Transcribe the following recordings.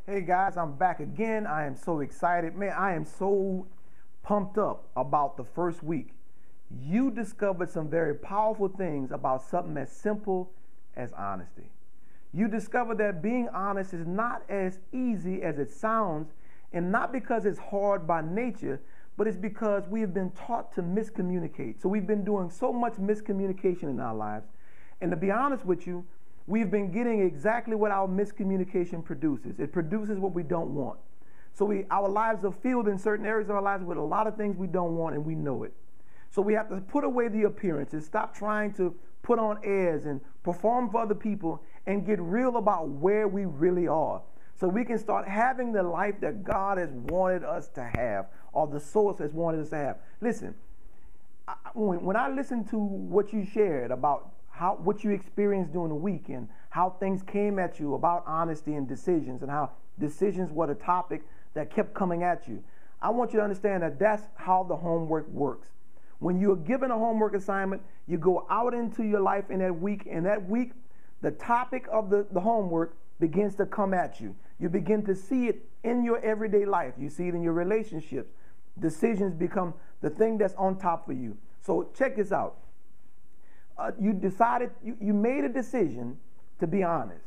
Hey guys, I'm back again. I am so excited. Man, I am so pumped up about the first week. You discovered some very powerful things about something as simple as honesty. You discovered that being honest is not as easy as it sounds, and not because it's hard by nature, but it's because we have been taught to miscommunicate. So we've been doing so much miscommunication in our lives. And to be honest with you, we've been getting exactly what our miscommunication produces. It produces what we don't want. So our lives are filled in certain areas of our lives with a lot of things we don't want, and we know it. So we have to put away the appearances, stop trying to put on airs and perform for other people, and get real about where we really are. So we can start having the life that God has wanted us to have, or the source has wanted us to have. Listen, when I listen to what you shared about what you experienced during the week and how things came at you about honesty and decisions, and how decisions were the topic that kept coming at you, I want you to understand that that's how the homework works. When you're given a homework assignment, you go out into your life in that week, and that week, the topic of the homework begins to come at you. You begin to see it in your everyday life. You see it in your relationships. Decisions become the thing that's on top for you. So check this out. You made a decision to be honest.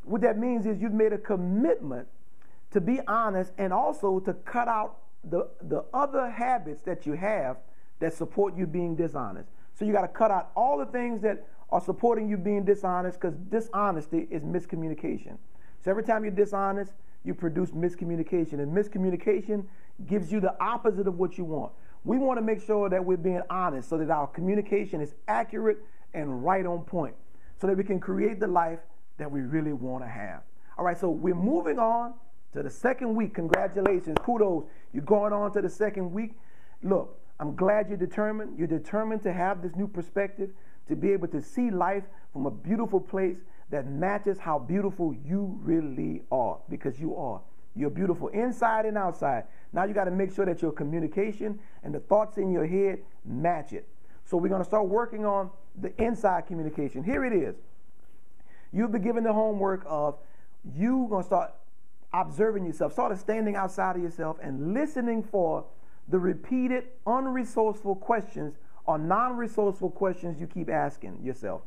What that means is you've made a commitment to be honest, and also to cut out the other habits that you have that support you being dishonest. So you got to cut out all the things that are supporting you being dishonest, because dishonesty is miscommunication. So every time you're dishonest, you produce miscommunication, and miscommunication gives you the opposite of what you want. We want to make sure that we're being honest so that our communication is accurate and right on point, so that we can create the life that we really want to have. All right, so we're moving on to the second week. Congratulations, kudos. You're going on to the second week. Look, I'm glad you're determined. You're determined to have this new perspective, to be able to see life from a beautiful place that matches how beautiful you really are, because you are. You're beautiful inside and outside. Now you got to make sure that your communication and the thoughts in your head match it. So we're going to start working on the inside communication. Here it is. You'll be given the homework of you going to start observing yourself, sort of standing outside of yourself and listening for the repeated unresourceful questions or non-resourceful questions you keep asking yourself.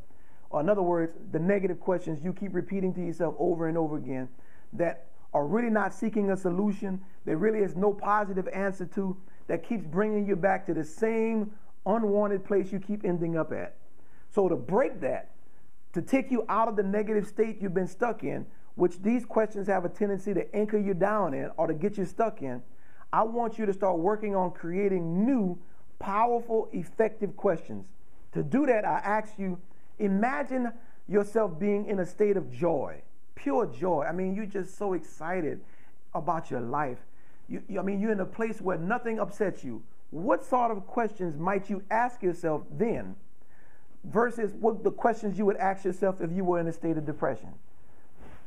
Or in other words, the negative questions you keep repeating to yourself over and over again that are really not seeking a solution, there really is no positive answer to, that keeps bringing you back to the same unwanted place you keep ending up at. So to break that, to take you out of the negative state you've been stuck in, which these questions have a tendency to anchor you down in or to get you stuck in, I want you to start working on creating new, powerful, effective questions. To do that, I ask you, imagine yourself being in a state of joy. Pure joy. I mean, you're just so excited about your life. You're in a place where nothing upsets you. What sort of questions might you ask yourself then versus what the questions you would ask yourself if you were in a state of depression?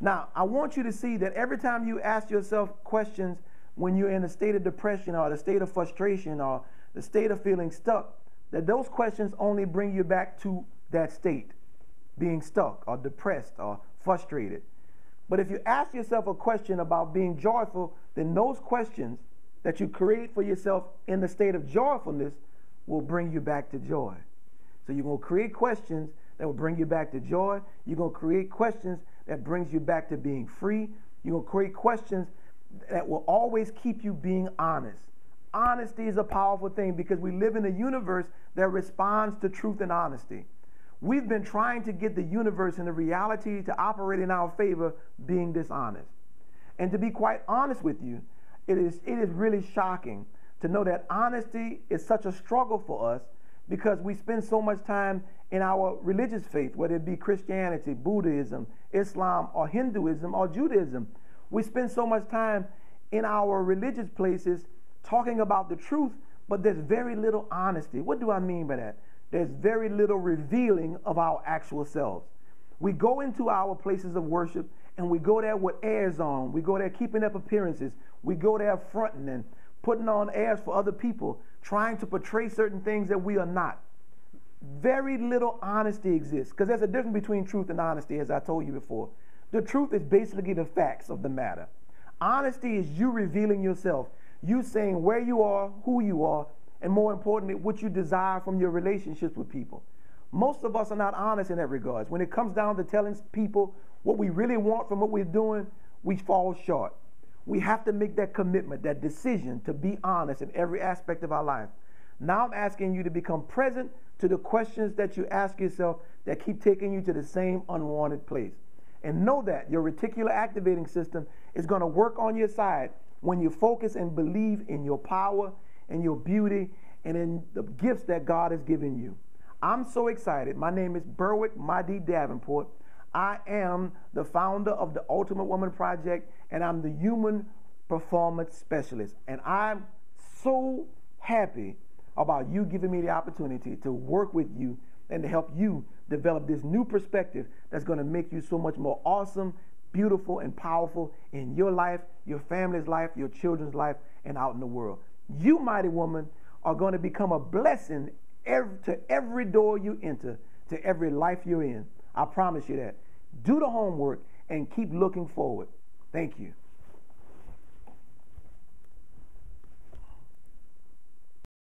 Now, I want you to see that every time you ask yourself questions when you're in a state of depression or the state of frustration or the state of feeling stuck, that those questions only bring you back to that state, being stuck or depressed or frustrated. But if you ask yourself a question about being joyful, then those questions that you create for yourself in the state of joyfulness will bring you back to joy. So you're going to create questions that will bring you back to joy. You're going to create questions that brings you back to being free. You're going to create questions that will always keep you being honest. Honesty is a powerful thing because we live in a universe that responds to truth and honesty. We've been trying to get the universe and the reality to operate in our favor, being dishonest. And to be quite honest with you, it is really shocking to know that honesty is such a struggle for us because we spend so much time in our religious faith, whether it be Christianity, Buddhism, Islam, or Hinduism, or Judaism. We spend so much time in our religious places talking about the truth, but there's very little honesty. What do I mean by that? There's very little revealing of our actual selves. We go into our places of worship and we go there with airs on. We go there keeping up appearances. We go there fronting and putting on airs for other people, trying to portray certain things that we are not. Very little honesty exists because there's a difference between truth and honesty, as I told you before. The truth is basically the facts of the matter. Honesty is you revealing yourself, you saying where you are, who you are, and more importantly, what you desire from your relationships with people. Most of us are not honest in that regard. When it comes down to telling people what we really want from what we're doing, we fall short. We have to make that commitment, that decision to be honest in every aspect of our life. Now I'm asking you to become present to the questions that you ask yourself that keep taking you to the same unwanted place. And know that your reticular activating system is going to work on your side when you focus and believe in your power and your beauty and in the gifts that God has given you. I'm so excited. My name is Berwick Madi Davenport. I am the founder of the Ultimate Woman Project, and I'm the Human Performance Specialist. And I'm so happy about you giving me the opportunity to work with you and to help you develop this new perspective that's going to make you so much more awesome, beautiful, and powerful in your life, your family's life, your children's life, and out in the world. You, mighty woman, are going to become a blessing to every door you enter, to every life you're in. I promise you that. Do the homework and keep looking forward. Thank you.